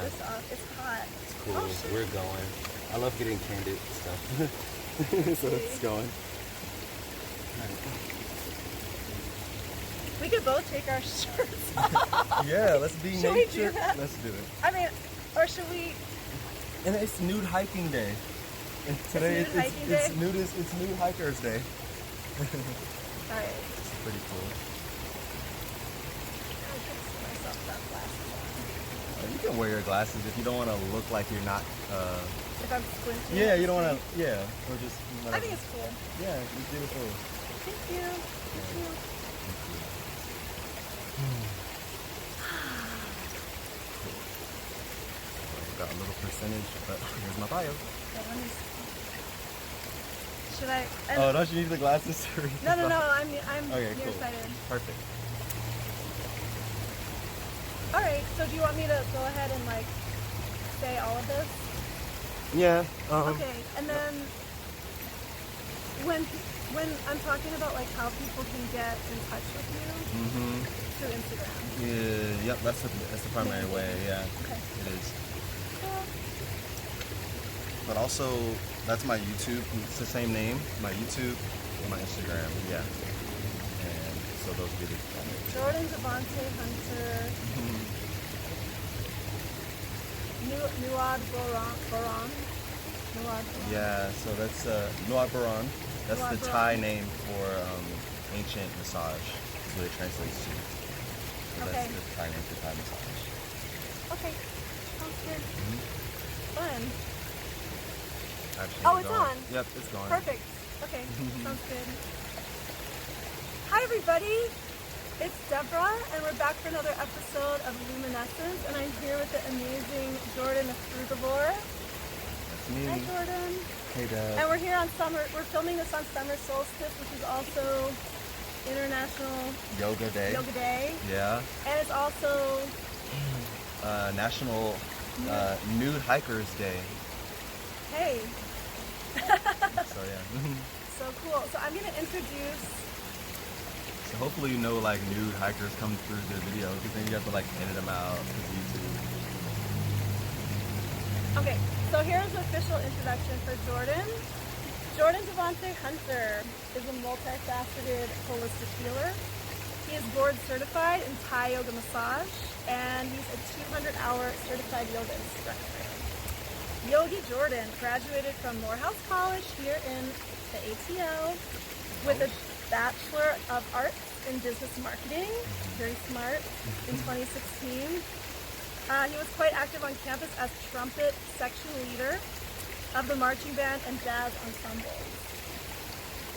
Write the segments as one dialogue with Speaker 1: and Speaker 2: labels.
Speaker 1: this off. It's hot.
Speaker 2: It's cool.
Speaker 1: Oh, shit.
Speaker 2: We're going. I love getting candid stuff. So it's going.
Speaker 1: We could both take our shirts off.
Speaker 2: Yeah, let's be
Speaker 1: Should
Speaker 2: nature.
Speaker 1: we do that?
Speaker 2: Let's do it.
Speaker 1: I mean, or should we?
Speaker 2: And it's nude hiking day. And today
Speaker 1: nude hiking day?
Speaker 2: It's nude hikers day.
Speaker 1: All right.
Speaker 2: It's pretty cool.
Speaker 1: I can see myself without glasses on.
Speaker 2: You can wear your glasses if you don't want to look like you're not.
Speaker 1: If I'm squinting.
Speaker 2: Yeah, you don't want to. Yeah, or just.
Speaker 1: I think it's cool.
Speaker 2: Yeah, it's beautiful.
Speaker 1: Thank you. Thank you.
Speaker 2: Got a little percentage, but here's my bio.
Speaker 1: Should I?
Speaker 2: Oh, don't you need the glasses to read?
Speaker 1: No. I'm
Speaker 2: okay,
Speaker 1: nearsighted.
Speaker 2: Cool. Perfect.
Speaker 1: All right. So do you want me to go ahead and like say all of this?
Speaker 2: Yeah.
Speaker 1: Okay. And then when I'm talking about like how people can get in touch with you through Instagram.
Speaker 2: Yeah. Yep. That's the primary way. Yeah.
Speaker 1: Okay.
Speaker 2: It is.
Speaker 1: Cool.
Speaker 2: But also, that's my YouTube. It's the same name. My YouTube and my Instagram. Yeah. And so those be the primary.
Speaker 1: Jordan Devontae Hunter. Nuad Boran.
Speaker 2: Yeah, so that's Nuad Boran. That's
Speaker 1: Nuad
Speaker 2: the
Speaker 1: Boran.
Speaker 2: Thai name for ancient massage. Is what it translates to. So
Speaker 1: Okay.
Speaker 2: that's the Thai name for Thai massage.
Speaker 1: Okay. Sounds good. Fun.
Speaker 2: Actually,
Speaker 1: Oh, it's on.
Speaker 2: Yep, it's gone.
Speaker 1: Perfect. Okay. Sounds good. Hi, everybody. It's Debra, and we're back for another episode of Luminescence, and I'm here with the amazing Jordan of Frugivore.
Speaker 2: That's me.
Speaker 1: Hi, Jordan.
Speaker 2: Hey, Dad.
Speaker 1: And we're here on we're filming this on summer solstice, which is also International
Speaker 2: Yoga Day.
Speaker 1: Yoga Day.
Speaker 2: Yeah.
Speaker 1: And it's also
Speaker 2: National Nude Hikers Day.
Speaker 1: Hey.
Speaker 2: So yeah.
Speaker 1: So cool. So I'm gonna introduce.
Speaker 2: So hopefully you know like nude hikers come through the video, because then you have to like edit them out for YouTube.
Speaker 1: Okay, so here's the official introduction for Jordan. Jordan Devontae Hunter is a multifaceted holistic healer. He is board certified in Thai yoga massage, and he's a 200-hour certified yoga instructor. Yogi Jordan graduated from Morehouse College here in the ATL with a Bachelor of Arts in Business Marketing, very smart, in 2016. He was quite active on campus as trumpet section leader of the marching band and jazz ensembles.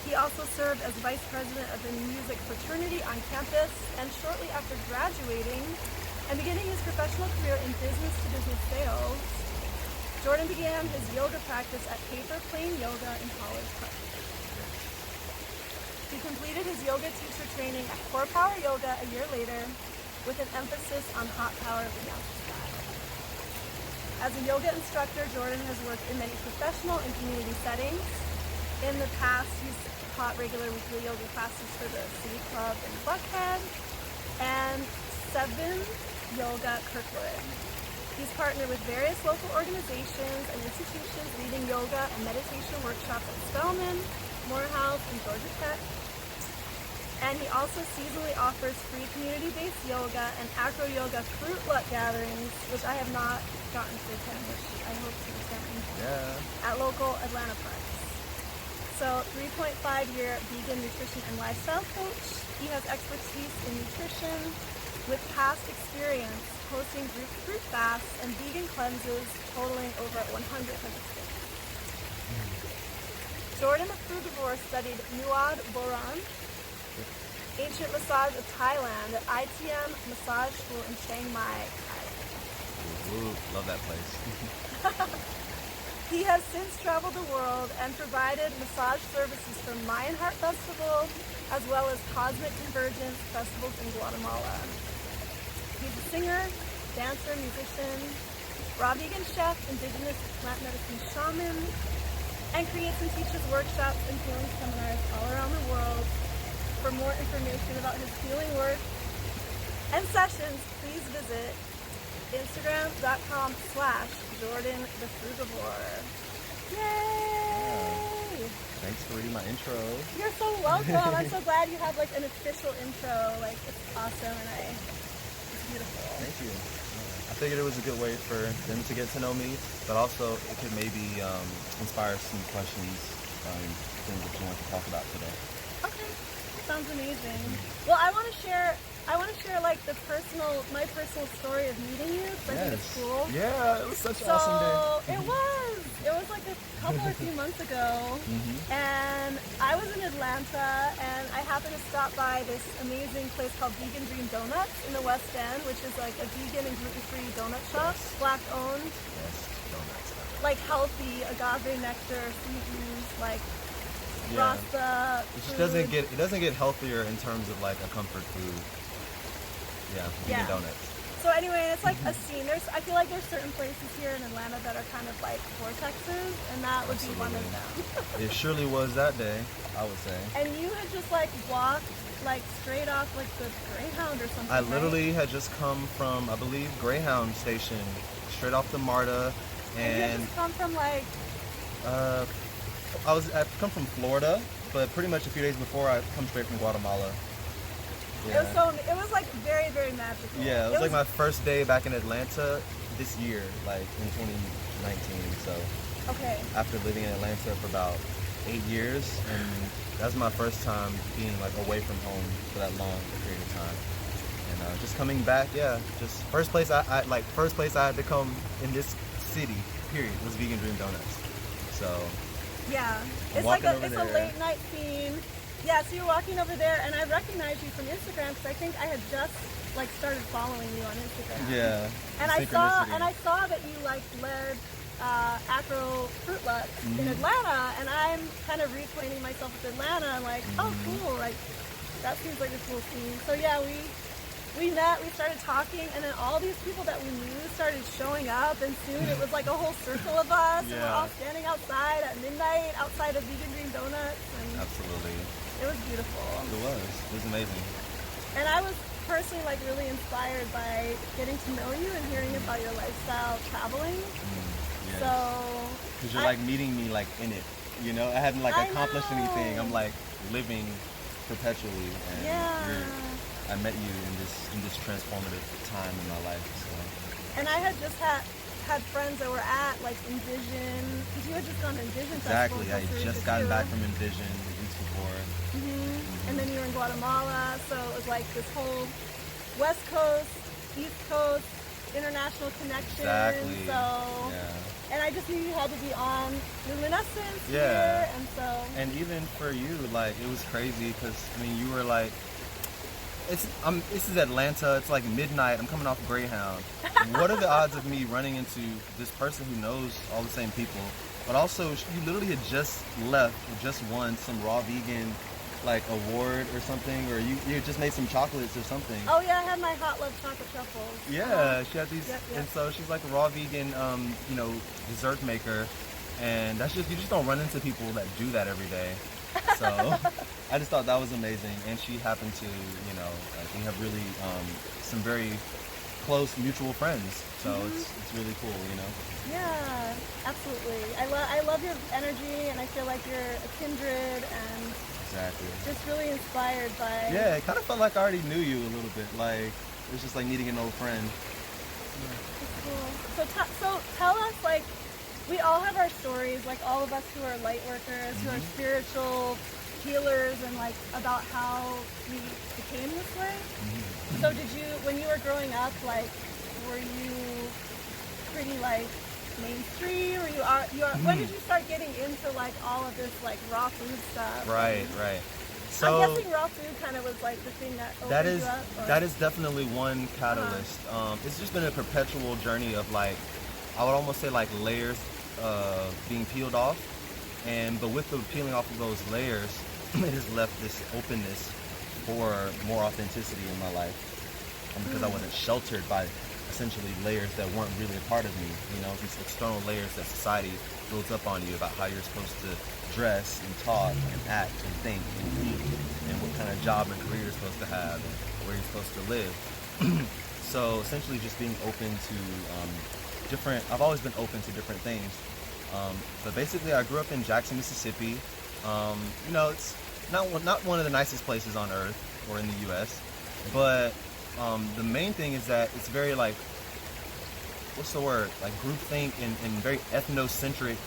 Speaker 1: He also served as vice president of the music fraternity on campus, and shortly after graduating and beginning his professional career in business-to-business sales, Jordan began his yoga practice at Paper Plane Yoga in College Park. He completed his yoga teacher training at Core Power Yoga a year later, with an emphasis on hot power vinyasa style. As a yoga instructor, Jordan has worked in many professional and community settings. In the past, he's taught regular weekly yoga classes for the City Club in Buckhead and 7 Yoga Kirkwood. He's partnered with various local organizations and institutions leading yoga and meditation workshops at Spelman, Morehouse, and Georgia Tech. And he also seasonally offers free community-based yoga and acro-yoga fruit luck gatherings, which I have not gotten to attend, which I hope to attend, at local Atlanta parks. So, 3.5-year vegan nutrition and lifestyle coach. He has expertise in nutrition with past experience hosting group fruit fasts and vegan cleanses totaling over 100 participants. Jordan of Frugivore studied Nuad Boran, ancient massage of Thailand at ITM Massage School in Chiang Mai, Thailand.
Speaker 2: Ooh, love that place.
Speaker 1: He has since traveled the world and provided massage services for Mayan Heart Festival, as well as Cosmic Convergence festivals in Guatemala. He's a singer, dancer, musician, raw vegan chef, indigenous plant medicine shaman, and creates and teaches workshops and healing seminars all around the world. For more information about his healing work and sessions, please visit Instagram.com/Jordan the Frugivore. Yay!
Speaker 2: Thanks for reading my intro.
Speaker 1: You're so welcome. I'm so glad you have like an official intro. Like it's awesome and it's beautiful.
Speaker 2: Thank you. I figured it was a good way for them to get to know me, but also it could maybe inspire some questions, things that you want to talk about today.
Speaker 1: Okay, sounds amazing. Well, I want to share like my personal story of meeting you. I think it's cool.
Speaker 2: Yeah, it was such an awesome day.
Speaker 1: It was like a couple or few months ago, and I was in Atlanta, and I happened to stop by this amazing place called Vegan Dream Donuts in the West End, which is like a vegan and gluten-free donut shop, Black owned.
Speaker 2: Yes, donuts.
Speaker 1: Like healthy agave nectar, sweetened, like rasta.
Speaker 2: It doesn't get healthier in terms of like a comfort food. Yeah, vegan donuts.
Speaker 1: So anyway, it's like a scene. I feel like there's certain places here in Atlanta that are kind of like vortexes, and that would be one of them.
Speaker 2: It surely was that day, I would say.
Speaker 1: And you had just like walked like straight off like the Greyhound or something.
Speaker 2: I literally had just come from, I believe, Greyhound station, straight off the MARTA,
Speaker 1: and you had just come from like.
Speaker 2: I've come from Florida, but pretty much a few days before I come straight from Guatemala. Yeah.
Speaker 1: It was like very, very magical.
Speaker 2: Yeah, it was like my first day back in Atlanta this year, like in 2019. So after living in Atlanta for about 8 years, and that's my first time being like away from home for that long period of time. And just coming back, just first place I had to come in this city, period, was Vegan Dream Donuts. So
Speaker 1: it's like a late night scene. Yeah, so you're walking over there, and I recognized you from Instagram because I think I had just like started following you on Instagram.
Speaker 2: Yeah.
Speaker 1: And I saw that you like led Acro Fruit Lux in Atlanta, and I'm kind of reacquainting myself with Atlanta. I'm like, oh, cool, like that seems like a cool scene. So yeah, we met, we started talking, and then all these people that we knew started showing up, and soon it was like a whole circle of us, and we're all standing outside at midnight outside of Vegan Dream Donuts. And
Speaker 2: absolutely.
Speaker 1: It was beautiful.
Speaker 2: It was amazing.
Speaker 1: And I was personally like really inspired by getting to know you and hearing about your lifestyle traveling.
Speaker 2: Yes.
Speaker 1: So
Speaker 2: because you're like meeting me like in it, you know. I hadn't like accomplished anything. I'm like living perpetually, and I met you in this transformative time in my life. So.
Speaker 1: And I had just had friends that were at like Envision, because you had just gone to Envision.
Speaker 2: Exactly, I had just gotten back from Envision weeks before.
Speaker 1: And then you were in Guatemala, so it was like this whole West Coast, East Coast, international connection.
Speaker 2: Exactly.
Speaker 1: So, and I just knew you had to be on Luminescence here, and so. And
Speaker 2: even for you, like it was crazy because I mean you were like, this is Atlanta. It's like midnight. I'm coming off Greyhound. What are the odds of me running into this person who knows all the same people? But also, you literally had just left, or just won some raw vegan, like award or something, or you just made some chocolates or something.
Speaker 1: Oh yeah, I had my Hot Love chocolate truffles.
Speaker 2: Yeah, she had these, and so she's like a raw vegan, dessert maker, and that's just you just don't run into people that do that every day. So I just thought that was amazing, and she happened to, like we have really some very close mutual friends. So it's really cool,
Speaker 1: Yeah, absolutely. I love your energy, and I feel like you're a kindred and just really inspired by.
Speaker 2: Yeah, it kind of felt like I already knew you a little bit. Like it was just like meeting an old friend.
Speaker 1: That's cool. So tell us, like, we all have our stories, like all of us who are light workers, who are spiritual healers, and like about how we became this way. So did you, when you were growing up, like, were you pretty like mainstream, or you are when did you start getting into like all of this like raw food stuff? Right. So I'm guessing raw food kind of was like the thing that opened you up. Or?
Speaker 2: That is definitely one catalyst. It's just been a perpetual journey of like, I would almost say like layers being peeled off, but with the peeling off of those layers, it has left this openness for more authenticity in my life, because I wasn't sheltered by essentially layers that weren't really a part of me, these external layers that society builds up on you about how you're supposed to dress and talk and act and think and eat, and what kind of job and career you're supposed to have, and where you're supposed to live. So essentially just being open to I've always been open to different things. But basically I grew up in Jackson, Mississippi. It's not one of the nicest places on earth or in the US, but the main thing is that it's very like, what's the word? Like groupthink and very ethnocentric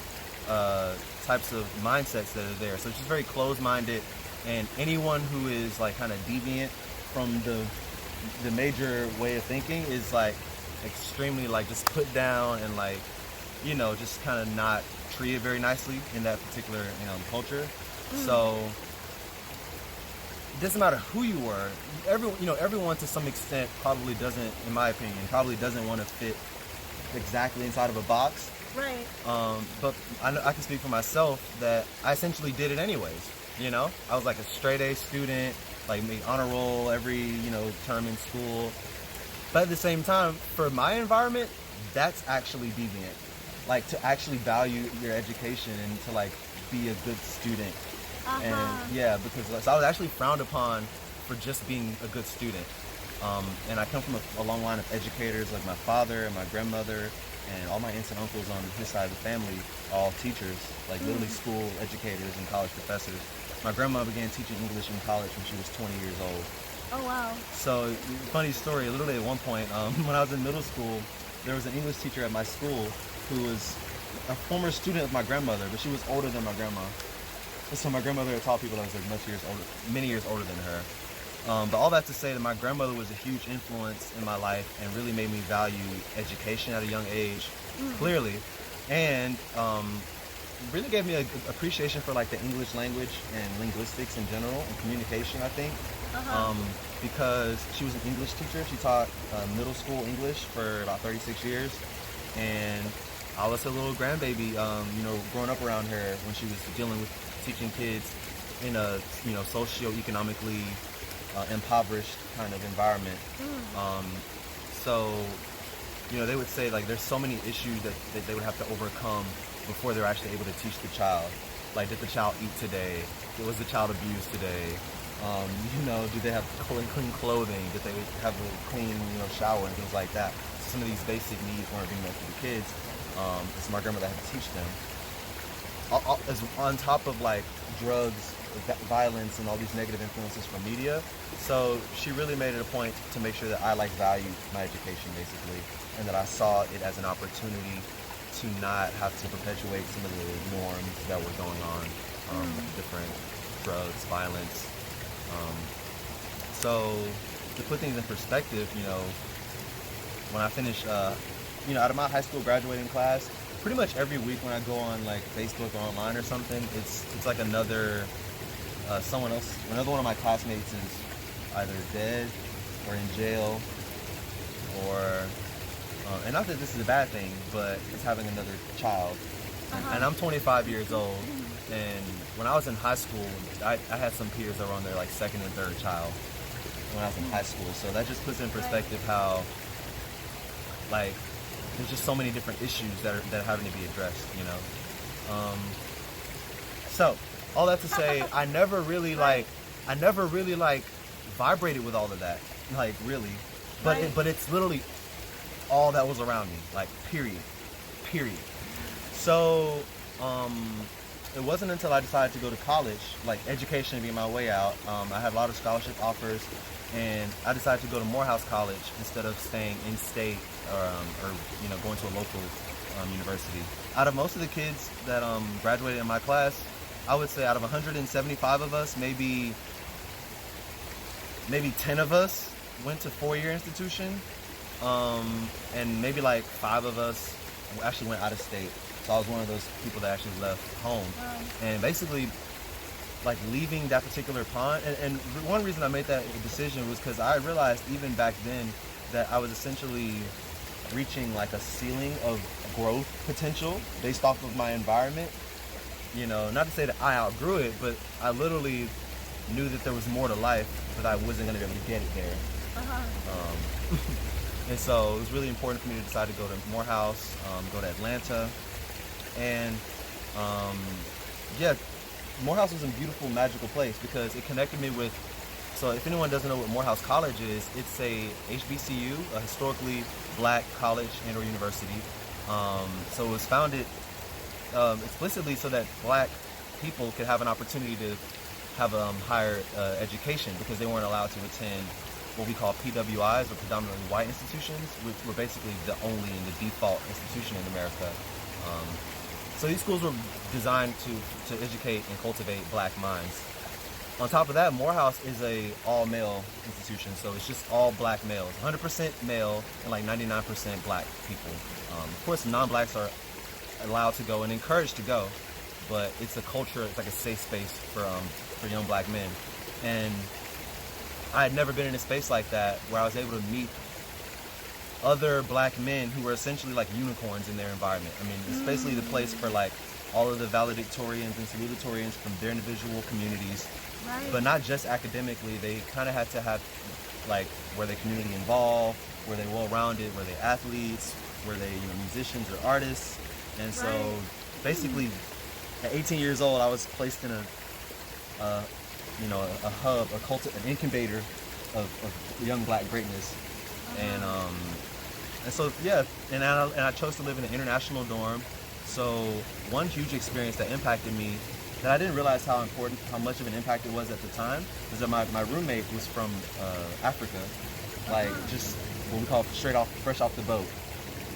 Speaker 2: types of mindsets that are there. So it's just very closed-minded, and anyone who is like kind of deviant from the major way of thinking is like extremely like just put down and like, just kind of not treated very nicely in that particular culture. So it doesn't matter who you were. Everyone to some extent probably doesn't, in my opinion, want to fit exactly inside of a box.
Speaker 1: Right.
Speaker 2: But I can speak for myself that I essentially did it anyways. I was like a straight A student, like make honor roll every term in school. But at the same time, for my environment, that's actually deviant. Like to actually value your education and to like be a good student. And yeah, because so I was actually frowned upon for just being a good student. And I come from a long line of educators, like my father and my grandmother and all my aunts and uncles on his side of the family, all teachers, like literally school educators and college professors. My grandma began teaching English in college when she was 20 years old.
Speaker 1: Oh, wow. So,
Speaker 2: funny story, literally at one point, when I was in middle school, there was an English teacher at my school who was a former student of my grandmother, but she was older than my grandma. And so my grandmother had taught people that was like many years older than her. But all that to say that my grandmother was a huge influence in my life and really made me value education at a young age, clearly, and really gave me an appreciation for like the English language and linguistics in general and communication, I think. Because she was an English teacher. She taught middle school English for about 36 years, and I was her little grandbaby, growing up around her when she was dealing with teaching kids in a socioeconomically impoverished kind of environment. So they would say like there's so many issues that they would have to overcome before they're actually able to teach the child. Like, did the child eat today? Was the child abused today? Do they have clean clothing? Did they have a clean shower and things like that? Some of these basic needs weren't being met for the kids. It's my grandmother had to teach them. On top of like drugs, violence, and all these negative influences from media. So she really made it a point to make sure that I like valued my education basically, and that I saw it as an opportunity to not have to perpetuate some of the norms that were going on, different drugs, violence. So to put things in perspective, when I finish, out of my high school graduating class, pretty much every week when I go on like Facebook or online or something, it's like another another one of my classmates is either dead or in jail, or and not that this is a bad thing, but it's having another child. And I'm 25 years old, and when I was in high school, I had some peers that were on their like second and third child when I was in high school. So that just puts in perspective how like there's just so many different issues that are having to be addressed, So all that to say, I never really vibrated with all of that, like really, but it's literally all that was around me, like period. So it wasn't until I decided to go to college, like education being my way out. I had a lot of scholarship offers, and I decided to go to Morehouse College instead of staying in state or going to a local university. Out of most of the kids that graduated in my class, I would say out of 175 of us, maybe 10 of us went to four-year institution, and maybe like 5 of us actually went out of state. So I was one of those people that actually left home. And basically, like leaving that particular pond, and one reason I made that decision was because I realized even back then that I was essentially reaching like a ceiling of growth potential based off of my environment. Not to say that I outgrew it, but I literally knew that there was more to life, but I wasn't going to be able to get it there. And so it was really important for me to decide to go to Morehouse, go to Atlanta, and Morehouse was a beautiful, magical place because it connected me with So if anyone doesn't know what Morehouse College is, it's a HBCU, a historically black college and or university. So it was founded explicitly so that black people could have an opportunity to have a higher education, because they weren't allowed to attend what we call PWIs, or predominantly white institutions, which were basically the only and the default institution in America. So these schools were designed to educate and cultivate black minds. On top of that, Morehouse is a all-male institution, so it's just all black males, 100% male and like 99% black people. Of course, non-blacks are allowed to go and encouraged to go, but it's a culture, it's like a safe space for young black men. And I had never been in a space like that where I was able to meet other black men who were essentially like unicorns in their environment. I mean, it's basically the place for like all of the valedictorians and salutatorians from their individual communities.
Speaker 1: Right.
Speaker 2: But not just academically, they kind of had to have, like, were they community involved, were they well-rounded, were they athletes, were they, musicians or artists. And so basically at 18 years old, I was placed in a hub, an incubator of young black greatness. And so, yeah, and I chose to live in an international dorm. So one huge experience that impacted me, that I didn't realize how much of an impact it was at the time, was that my roommate was from Africa, like just what we call fresh off the boat.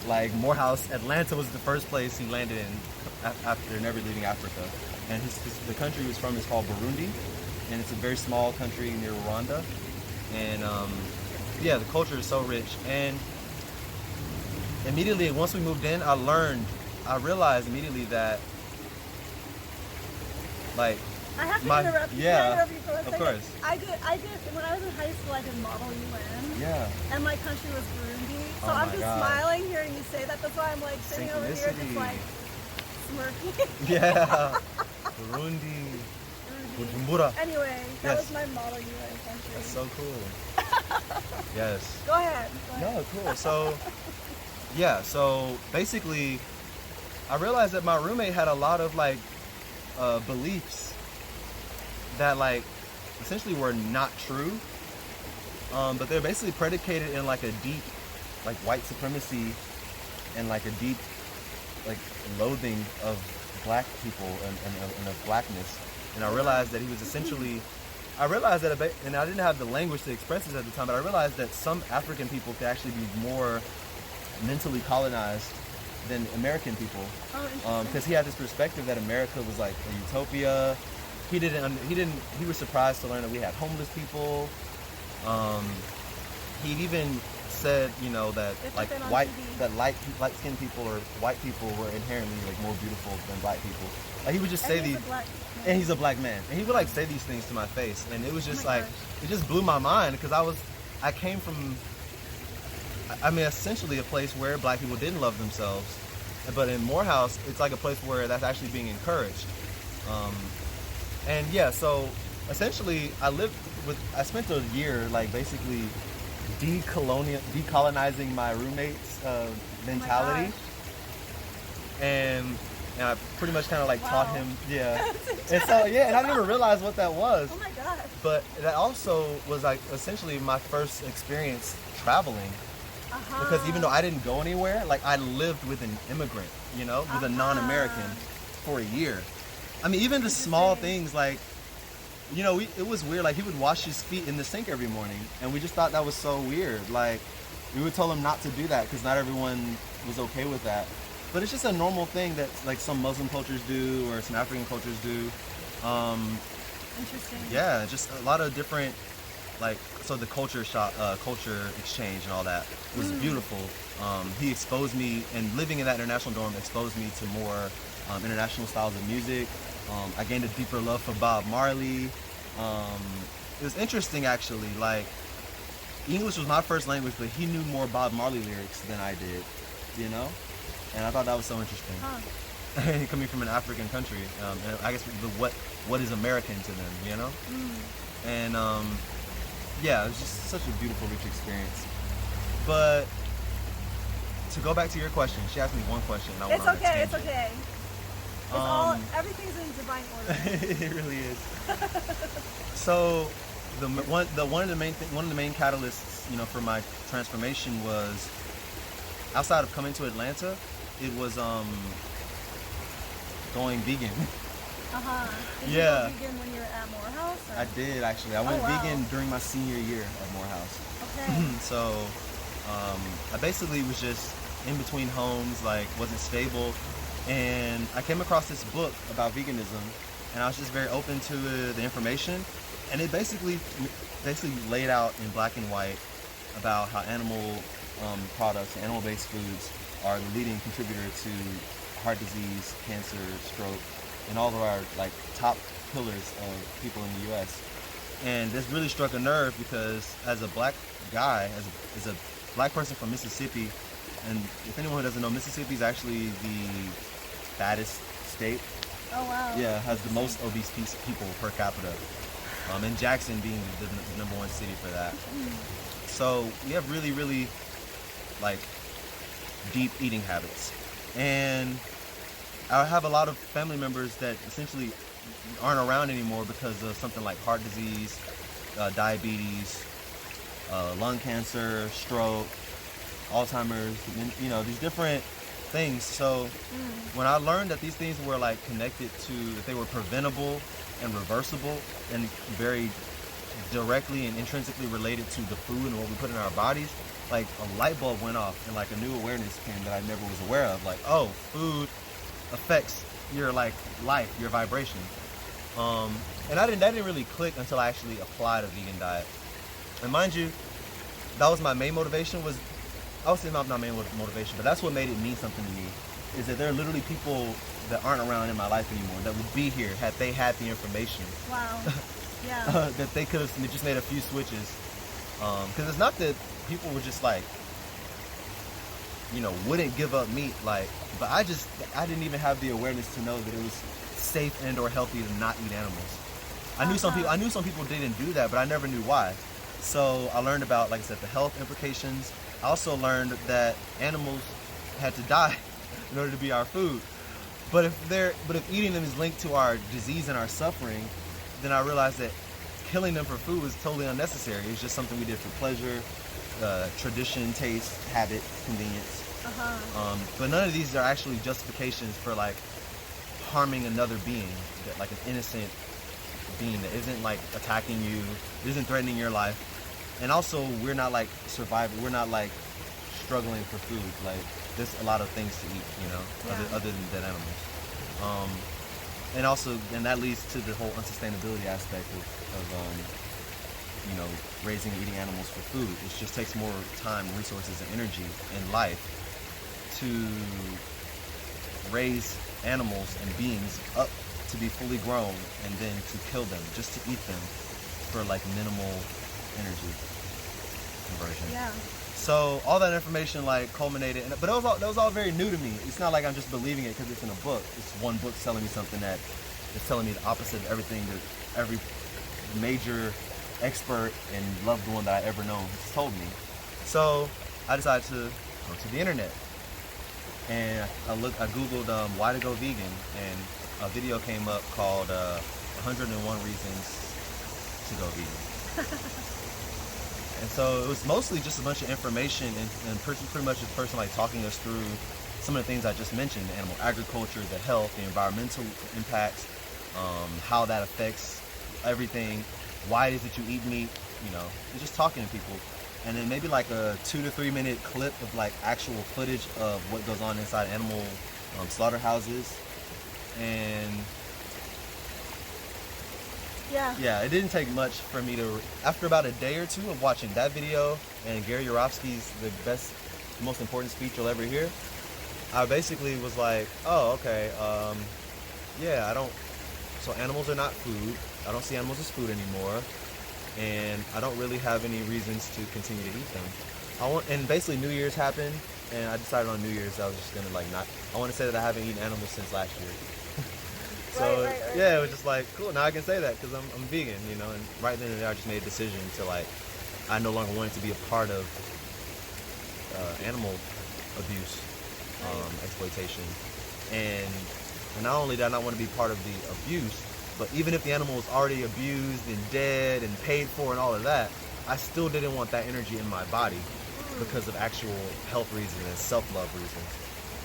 Speaker 2: Like Morehouse, Atlanta was the first place he landed in after never leaving Africa. And the country he was from is called Burundi, and it's a very small country near Rwanda. And yeah, the culture is so rich. And immediately, once we moved in, I realized immediately that, like,
Speaker 1: I have to interrupt you.
Speaker 2: Yeah,
Speaker 1: Can I interrupt you for a second?
Speaker 2: of course.
Speaker 1: I did, when I was in high school, I did Model UN.
Speaker 2: Yeah.
Speaker 1: And my country was Burundi. So
Speaker 2: Oh
Speaker 1: I'm
Speaker 2: my
Speaker 1: just
Speaker 2: God.
Speaker 1: smiling hearing you say that. That's why I'm like sitting over here just
Speaker 2: Synchronicity.
Speaker 1: like smirking.
Speaker 2: Yeah. Burundi. Bujumbura.
Speaker 1: Anyway, that
Speaker 2: Yes.
Speaker 1: was my Model UN country.
Speaker 2: That's so cool. Yes.
Speaker 1: Go ahead.
Speaker 2: No, cool. So, yeah, so basically, I realized that my roommate had a lot of, like, beliefs that, like, essentially were not true, but they're basically predicated in, like, a deep, like, white supremacy and, like, a deep, like, loathing of black people and of blackness. And I realized that he was essentially, and I didn't have the language to express this at the time, but I realized that some African people could actually be more mentally colonized than American people.
Speaker 1: Oh, interesting.
Speaker 2: Because he had this perspective that America was like a utopia. He was surprised to learn that we had homeless people. He'd even said, that like light-skinned people or white people were inherently like more beautiful than black people. Like he would just say these, and he's a black man, and he would like say these things to my face, and it was just like, it just blew my mind, because I came from, essentially a place where black people didn't love themselves, but in Morehouse, it's like a place where that's actually being encouraged. And yeah, so essentially I spent a year like basically decolonizing my roommate's mentality. And I pretty much kind of like taught him, and so, yeah, and I didn't even realize what that was.
Speaker 1: Oh my God.
Speaker 2: But that also was like essentially my first experience traveling. Because even though I didn't go anywhere, like I lived with an immigrant, with a non-American for a year. I mean, even the small things like, it was weird. Like he would wash his feet in the sink every morning, and we just thought that was so weird. Like we would tell him not to do that because not everyone was okay with that. But it's just a normal thing that like some Muslim cultures do or some African cultures do.
Speaker 1: Interesting.
Speaker 2: Yeah, just a lot of different, like, so the culture exchange and all that was beautiful. He exposed me, and living in that international dorm exposed me to more international styles of music. I gained a deeper love for Bob Marley. It was interesting actually, like English was my first language, but he knew more Bob Marley lyrics than I did, and I thought that was so interesting. Coming from an African country, and I guess what is American to them, And yeah, it was just such a beautiful, rich experience. But to go back to your question, she asked me one question. And I went on a tangent.
Speaker 1: It's okay. Everything's in divine order.
Speaker 2: It really is. So one of the main catalysts, you know, for my transformation was outside of coming to Atlanta. It was going vegan.
Speaker 1: Did you
Speaker 2: Yeah.
Speaker 1: go vegan when you were at Morehouse? Or?
Speaker 2: I did actually. I went
Speaker 1: wow.
Speaker 2: vegan during my senior year at Morehouse.
Speaker 1: Okay.
Speaker 2: So I basically was just in between homes, like wasn't stable, and I came across this book about veganism, and I was just very open to the information, and it basically laid out in black and white about how animal products, animal-based foods, are the leading contributor to heart disease, cancer, stroke, and all of our like top pillars of people in the U.S. And this really struck a nerve because as a black guy, as a black person from Mississippi, and if anyone who doesn't know, Mississippi is actually the fattest state.
Speaker 1: Oh wow.
Speaker 2: Yeah, has the most obese people per capita. And Jackson being the number one city for that. So we have really, really like deep eating habits. And I have a lot of family members that essentially aren't around anymore because of something like heart disease, diabetes, lung cancer, stroke, Alzheimer's, you know, these different things. So when I learned that these things were like connected to, that they were preventable and reversible and very directly and intrinsically related to the food and what we put in our bodies, like a light bulb went off and like a new awareness came that I never was aware of. Like, oh, food affects your like life, your vibration. And that didn't really click until I actually applied a vegan diet. And mind you, that was my main motivation. I would say not my main motivation, but that's what made it mean something to me. Is that there are literally people that aren't around in my life anymore that would be here had they had the information.
Speaker 1: Wow. Yeah.
Speaker 2: That they could have just made a few switches. Because it's not that people were just like, you know, wouldn't give up meat, like, but I didn't even have the awareness to know that it was safe and or healthy to not eat animals. I knew some people didn't do that, but I never knew why. So I learned about, like I said, the health implications. I also learned that animals had to die in order to be our food. But if eating them is linked to our disease and our suffering, then I realized that killing them for food was totally unnecessary. It was just something we did for pleasure, tradition, taste, habit, convenience. But none of these are actually justifications for like harming another being, like an innocent being that isn't like attacking you, isn't threatening your life. And also, we're not like surviving. We're not like struggling for food. Like there's a lot of things to eat, you know, other than dead animals. And that leads to the whole unsustainability aspect of you know, raising and eating animals for food. It just takes more time, resources, and energy in life to raise animals and beings up to be fully grown and then to kill them, just to eat them for like minimal energy conversion.
Speaker 1: Yeah.
Speaker 2: So all that information like culminated, but that was all very new to me. It's not like I'm just believing it because it's in a book. It's one book telling me something that is telling me the opposite of everything that every major expert and loved one that I ever known has told me. So I decided to go to the internet and I googled why to go vegan, and a video came up called 101 Reasons to Go Vegan. And so it was mostly just a bunch of information and pretty much a person like talking us through some of the things I just mentioned: animal agriculture, the health, the environmental impacts, how that affects everything, why it is that you eat meat, you know, and just talking to people. And then maybe like a 2 to 3 minute clip of like actual footage of what goes on inside animal slaughterhouses. And yeah, it didn't take much for me to, after about a day or two of watching that video and Gary Yourofsky's the most important speech you'll ever hear, I basically was like, oh, okay, yeah, so animals are not food. I don't see animals as food anymore, and I don't really have any reasons to continue to eat them. And basically New Year's happened, and I decided on New Year's I was just gonna like I want to say that I haven't eaten animals since last year. So
Speaker 1: right.
Speaker 2: yeah, it was just like, cool, now I can say that because I'm vegan, you know. And right then and there I just made a decision to like, I no longer wanted to be a part of animal abuse, exploitation. And not only did I not want to be part of the abuse, But even if the animal was already abused and dead and paid for and all of that, I still didn't want that energy in my body because of actual health reasons and self-love reasons.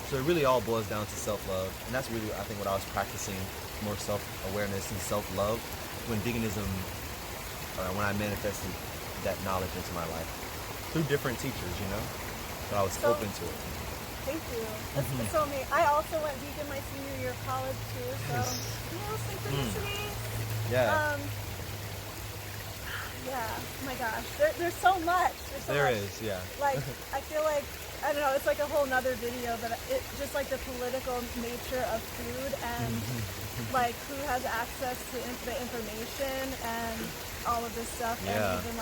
Speaker 2: So it really all boils down to self-love, and that's really, I think, what I was practicing, more self-awareness and self-love when veganism, when I manifested that knowledge into my life through different teachers, you know, but I was open to it.
Speaker 1: Thank you. That's so amazing. I also went vegan my senior year of college too, so synchronicity.
Speaker 2: Yeah.
Speaker 1: Yeah. Oh my gosh. There's so much.
Speaker 2: There is, yeah.
Speaker 1: Like, I feel like, I don't know, it's like a whole nother video, but it just like the political nature of food and like who has access to the information and all of this stuff, and even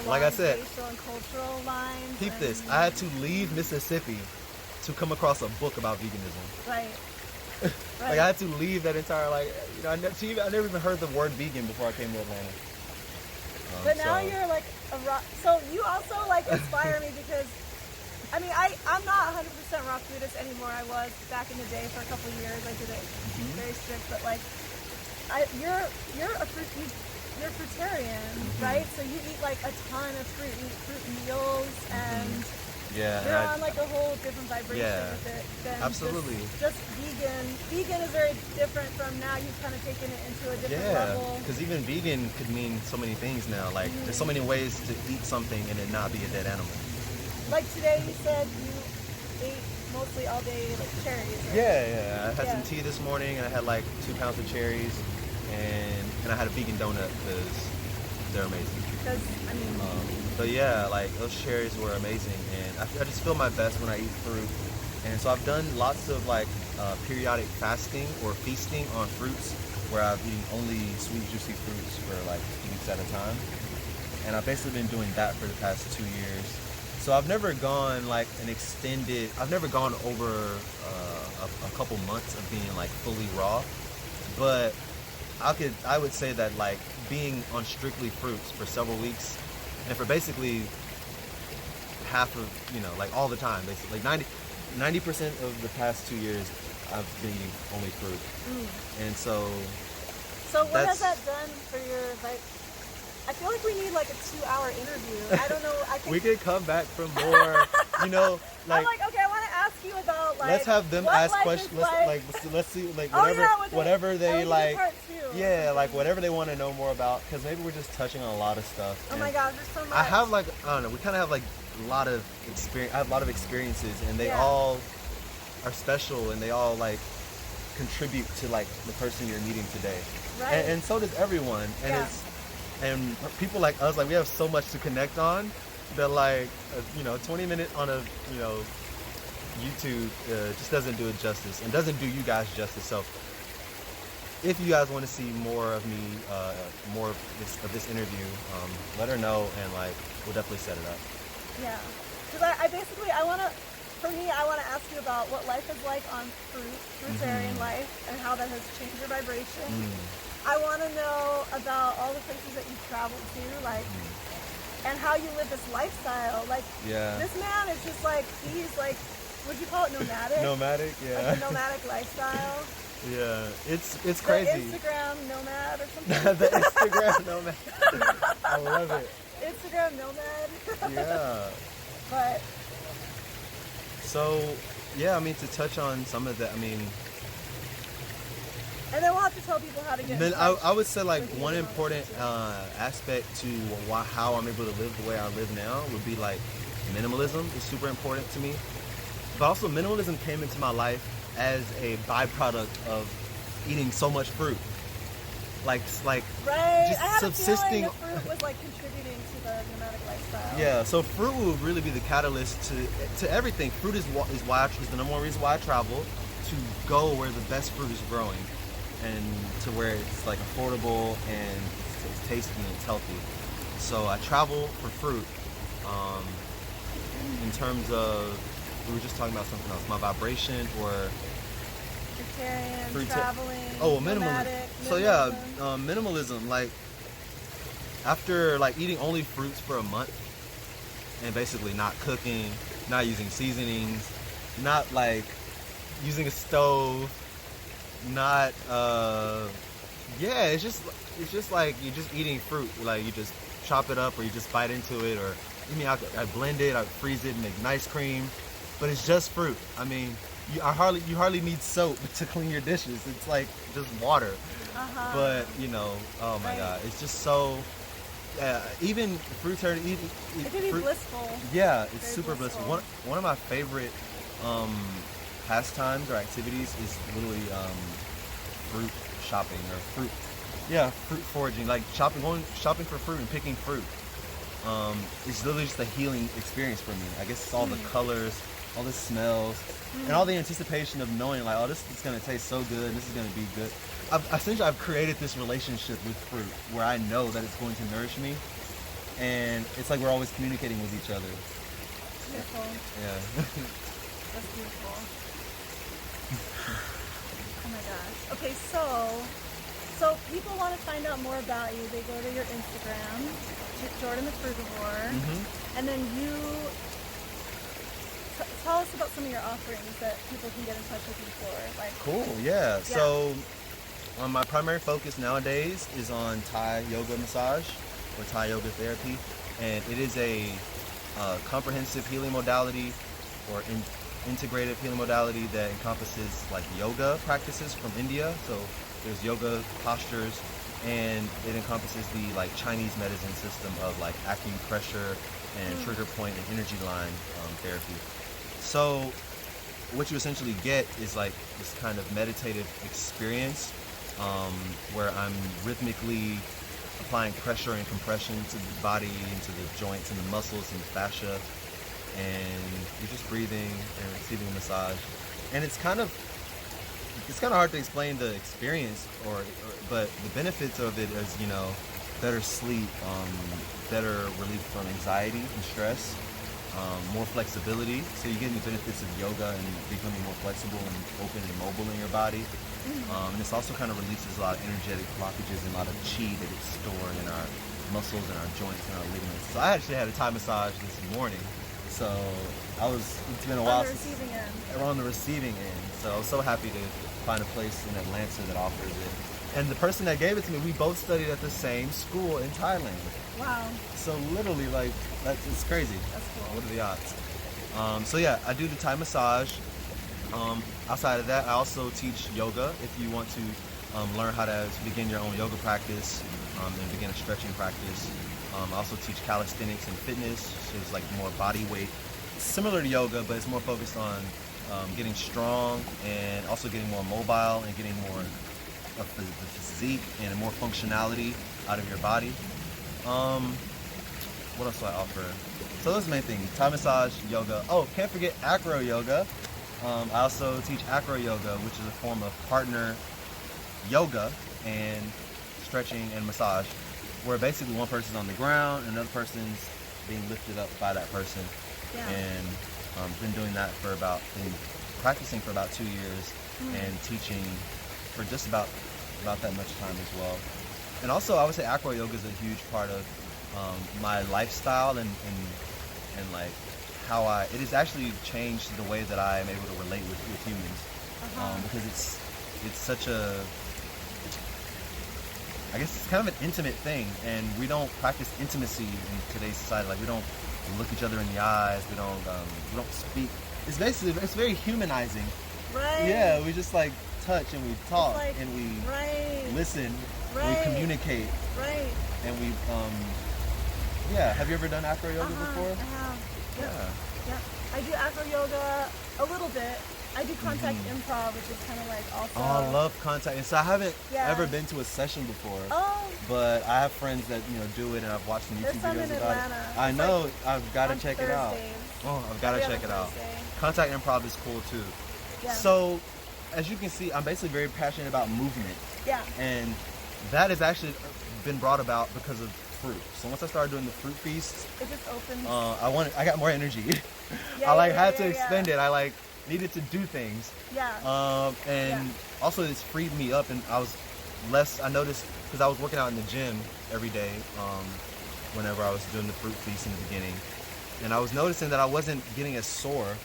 Speaker 1: like
Speaker 2: I said,
Speaker 1: racial and cultural lines.
Speaker 2: Keep this. I had to leave Mississippi to come across a book about veganism.
Speaker 1: Right.
Speaker 2: Like I had to leave that entire I never even heard the word vegan before I came to Atlanta.
Speaker 1: But now you're like a rock. So you also like inspire me because, I mean, I'm not 100% raw foodist anymore. I was back in the day for a couple of years. I did it very strict, but like, you're fruitarian, right? So you eat like a ton of fruit. You eat fruit meals, and you're on like a whole different vibration with it than
Speaker 2: absolutely.
Speaker 1: Just vegan. Vegan is very different from now. You've kind of taken it into a different level.
Speaker 2: Because even vegan could mean so many things now. Like there's so many ways to eat something and it not be a dead animal. Like today, you said you ate mostly all day like cherries. Right? Yeah. I had some tea this morning, and I had like 2 pounds of cherries, and I had a vegan donut because they're amazing.
Speaker 1: Because I mean.
Speaker 2: But yeah, like those cherries were amazing, and I just feel my best when I eat fruit. And so I've done lots of like periodic fasting or feasting on fruits, where I've eaten only sweet, juicy fruits for like weeks at a time. And I've basically been doing that for the past 2 years. So I've never gone like I've never gone over a couple months of being like fully raw. But I would say that like being on strictly fruits for several weeks, and for basically half of, like all the time, basically like 90% of the past 2 years, I've been eating only fruit. And so what has that done for your, like, I feel like we need like a 2-hour interview. I don't know. I think we could come back for more, like. I'm like, okay, I want to ask you about like. Let's have them ask questions. Let's see, like whatever they like. Like whatever they want to know more about, because maybe we're just touching on a lot of stuff. Oh my God, there's so much. I have like, I don't know. We kind of have like a lot of experience. I have a lot of experiences, and they all are special, and they all like contribute to like the person you're meeting today. Right. And so does everyone. And and people like us, like we have so much to connect on that like 20 minutes on a YouTube just doesn't do it justice, and doesn't do you guys justice. So if you guys want to see more of me, more of this interview, let her know, and like we'll definitely set it up. Yeah, because I want to ask you about what life is like on fruitarian life, and how that has changed your vibration. I want to know about all the places that you've traveled to, like, and how you live this lifestyle. Like, this man is just like, he's like, would you call it nomadic? Nomadic, yeah. Like a nomadic lifestyle. Yeah, it's crazy. The Instagram nomad or something. The Instagram nomad. I love it. Instagram nomad. Yeah. But. So, I mean, to touch on some of the, and then we'll have to tell people how to get in touch. I would say like one important aspect to how I'm able to live the way I live now would be like minimalism is super important to me. But also minimalism came into my life as a byproduct of eating so much fruit. Like just
Speaker 1: I had
Speaker 2: subsisting.
Speaker 1: A feeling the fruit was like contributing to the nomadic lifestyle.
Speaker 2: Yeah, so fruit will really be the catalyst to everything. Fruit is the number one reason why I travel, to go where the best fruit is growing, and to where it's like affordable and it's tasty and it's healthy. So I travel for fruit. In terms of, we were just talking about something else, my vibration or
Speaker 1: fruitarian, traveling.
Speaker 2: Oh, minimalism. So minimalism. Like after like eating only fruits for a month, and basically not cooking, not using seasonings, not like using a stove, not Yeah, it's just like you're just eating fruit. Like you just chop it up, or you just bite into it, or I blend it, I freeze it, and make nice cream. But it's just fruit. I mean, you hardly need soap to clean your dishes. It's like just water. But oh my God, it's just so. Even fruit turn.
Speaker 1: It can be blissful.
Speaker 2: Yeah, it's
Speaker 1: Very
Speaker 2: super blissful. One of my favorite pastimes or activities is literally fruit shopping or fruit foraging, like going shopping for fruit and picking fruit. It's literally just a healing experience for me. I guess it's all the colors, all the smells, and all the anticipation of knowing like, oh, this is gonna taste so good, and this is gonna be good. I've created this relationship with fruit where I know that it's going to nourish me, and it's like we're always communicating with each other.
Speaker 1: Beautiful.
Speaker 2: Yeah.
Speaker 1: That's beautiful. Oh my gosh. Okay, so people want to find out more about you. They go to your Instagram, Jordan the Frugivore, and then you tell us about some of your offerings that people can get in touch with you for. Like,
Speaker 2: cool. Yeah. So my primary focus nowadays is on Thai yoga massage or Thai yoga therapy, and it is a comprehensive healing modality or integrative healing modality that encompasses like yoga practices from India. So there's yoga postures, and it encompasses the like Chinese medicine system of like acupressure and trigger point and energy line therapy. So what you essentially get is like this kind of meditative experience where I'm rhythmically applying pressure and compression to the body, into the joints and the muscles and the fascia, and you're just breathing and receiving a massage. And it's kind of hard to explain the experience, but the benefits of it is, better sleep, better relief from anxiety and stress, more flexibility. So you're getting the benefits of yoga and becoming more flexible and open and mobile in your body. And this also kind of releases a lot of energetic blockages and a lot of chi that gets stored in our muscles and our joints and our ligaments. So I actually had a Thai massage this morning. So it's been a while since we're on the receiving end. So I was so happy to find a place in Atlanta that offers it. And the person that gave it to me, we both studied at the same school in Thailand.
Speaker 1: Wow.
Speaker 2: So literally, it's crazy.
Speaker 1: That's cool.
Speaker 2: What are the odds? So yeah, I do the Thai massage. Outside of that, I also teach yoga if you want to learn how to begin your own yoga practice and begin a stretching practice. I also teach calisthenics and fitness, so it's like more body weight. It's similar to yoga, but it's more focused on getting strong and also getting more mobile and getting more of the physique and more functionality out of your body. What else do I offer? So those are the main things: Thai massage, yoga. Oh, can't forget acro yoga. I also teach acro yoga, which is a form of partner yoga and stretching and massage, where basically one person's on the ground and another person's being lifted up by that person.
Speaker 1: Yeah.
Speaker 2: And been doing that been practicing for about 2 years and teaching for just about that much time as well. And also, I would say acro yoga is a huge part of my lifestyle and like how it has actually changed the way that I am able to relate with humans, because it's such I guess it's kind of an intimate thing, and we don't practice intimacy in today's society. Like, we don't look each other in the eyes. We don't speak. It's very humanizing.
Speaker 1: Right.
Speaker 2: Yeah, we just like touch and we talk and we listen.
Speaker 1: Right.
Speaker 2: We communicate.
Speaker 1: Right.
Speaker 2: And we have you ever done acro yoga before?
Speaker 1: I have.
Speaker 2: Yeah.
Speaker 1: I do acro yoga a little bit. I do contact improv, which is kind of like also.
Speaker 2: Oh, I love contact. And so I haven't ever been to a session before.
Speaker 1: Oh.
Speaker 2: But I have friends that do it, and I've watched some YouTube videos about
Speaker 1: Atlanta.
Speaker 2: it. I know. I've got to check it out.
Speaker 1: Thursdays.
Speaker 2: Oh, I've got to check it out. Contact improv is cool too.
Speaker 1: Yeah.
Speaker 2: So, as you can see, I'm basically very passionate about movement.
Speaker 1: Yeah.
Speaker 2: And that has actually been brought about because of fruit. So once I started doing the fruit feasts,
Speaker 1: it just opens.
Speaker 2: I got more energy. Had to expend it. I needed to do things.
Speaker 1: Yeah.
Speaker 2: And also it's freed me up, and I noticed, because I was working out in the gym every day whenever I was doing the fruit feast in the beginning, and I was noticing that I wasn't getting as sore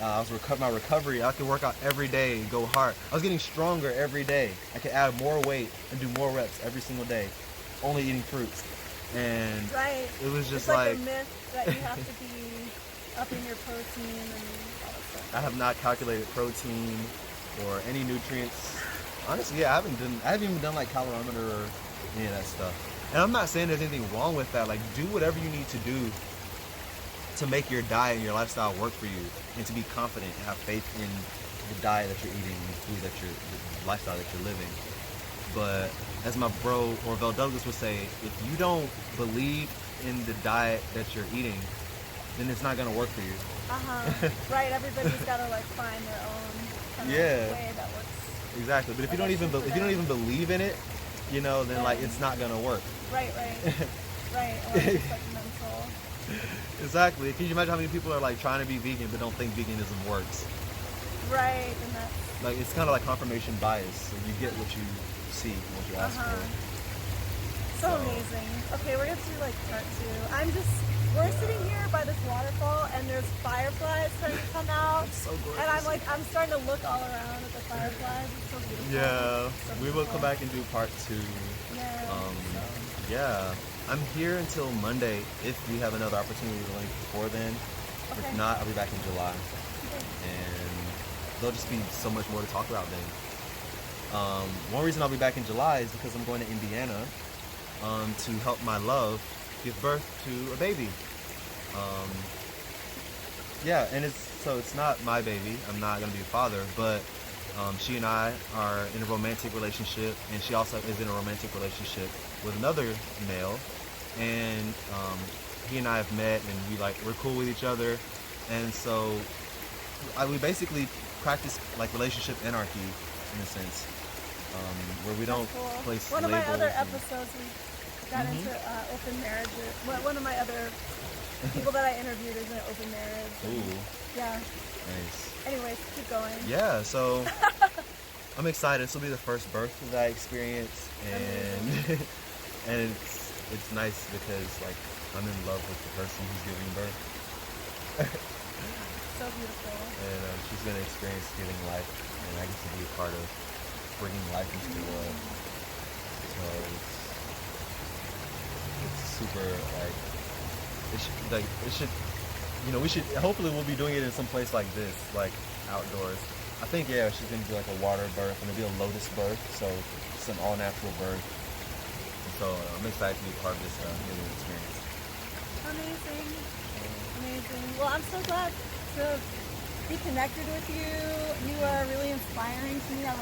Speaker 2: my recovery. I could work out every day, go hard. I was getting stronger every day. I could add more weight and do more reps every single day, only eating fruits. And
Speaker 1: right.
Speaker 2: it was just
Speaker 1: it's like a myth that you have to be upping your protein and all that stuff.
Speaker 2: I have not calculated protein or any nutrients. Honestly, yeah, I haven't even done like calorimeter or any of that stuff. And I'm not saying there's anything wrong with that. Like, do whatever you need to do to make your diet and your lifestyle work for you, and to be confident and have faith in the diet that you're eating and the food that the lifestyle that you're living. But as my bro Orville Douglas would say, if you don't believe in the diet that you're eating, then it's not gonna work for you.
Speaker 1: Right. Everybody's gotta like find their own kind of way that works.
Speaker 2: Exactly. But if you don't even believe in it, you know, then like it's not gonna work.
Speaker 1: Right. Right. Or it's like mental.
Speaker 2: Exactly. Can you imagine how many people are like trying to be vegan but don't think veganism works?
Speaker 1: Right. And that's
Speaker 2: like, it's kind of like confirmation bias. So you get what you see, what you ask for.
Speaker 1: So amazing. Okay, we're gonna do like part 2. We're sitting here by this waterfall and there's fireflies starting to come out.
Speaker 2: It's so gorgeous.
Speaker 1: And I'm starting to look all around at the fireflies. It's so beautiful.
Speaker 2: Yeah.
Speaker 1: So
Speaker 2: we will come back and do part 2. Yeah. I'm here until Monday if we have another opportunity to link before then.
Speaker 1: Okay.
Speaker 2: If not, I'll be back in July. And there'll just be so much more to talk about then. One reason I'll be back in July is because I'm going to Indiana to help my love give birth to a baby. Yeah, and it's not my baby. I'm not going to be a father, but she and I are in a romantic relationship, and she also is in a romantic relationship with another male, and he and I have met, and we're cool with each other, and so we basically practice like relationship anarchy in a sense, where we don't place
Speaker 1: One of
Speaker 2: labels.
Speaker 1: my other episodes we got into open marriages. One of my other people that I interviewed is in an open marriage.
Speaker 2: Ooh.
Speaker 1: Yeah.
Speaker 2: Nice.
Speaker 1: Anyways, keep going.
Speaker 2: Yeah, so I'm excited. This will be the first birth that I experience, and and it's nice because like I'm in love with the person who's giving birth.
Speaker 1: So beautiful.
Speaker 2: And she's gonna experience giving life, and I get to be a part of bringing life into the world. So it's super it should. You know, hopefully we'll be doing it in some place like this, like outdoors. I think, yeah, she's going to do like a water birth, and it'll be a lotus birth, so it's an all-natural birth. And so I'm excited to be part of this healing experience.
Speaker 1: Amazing. Amazing. Well, I'm so glad to be connected with you. You are really inspiring to me. I love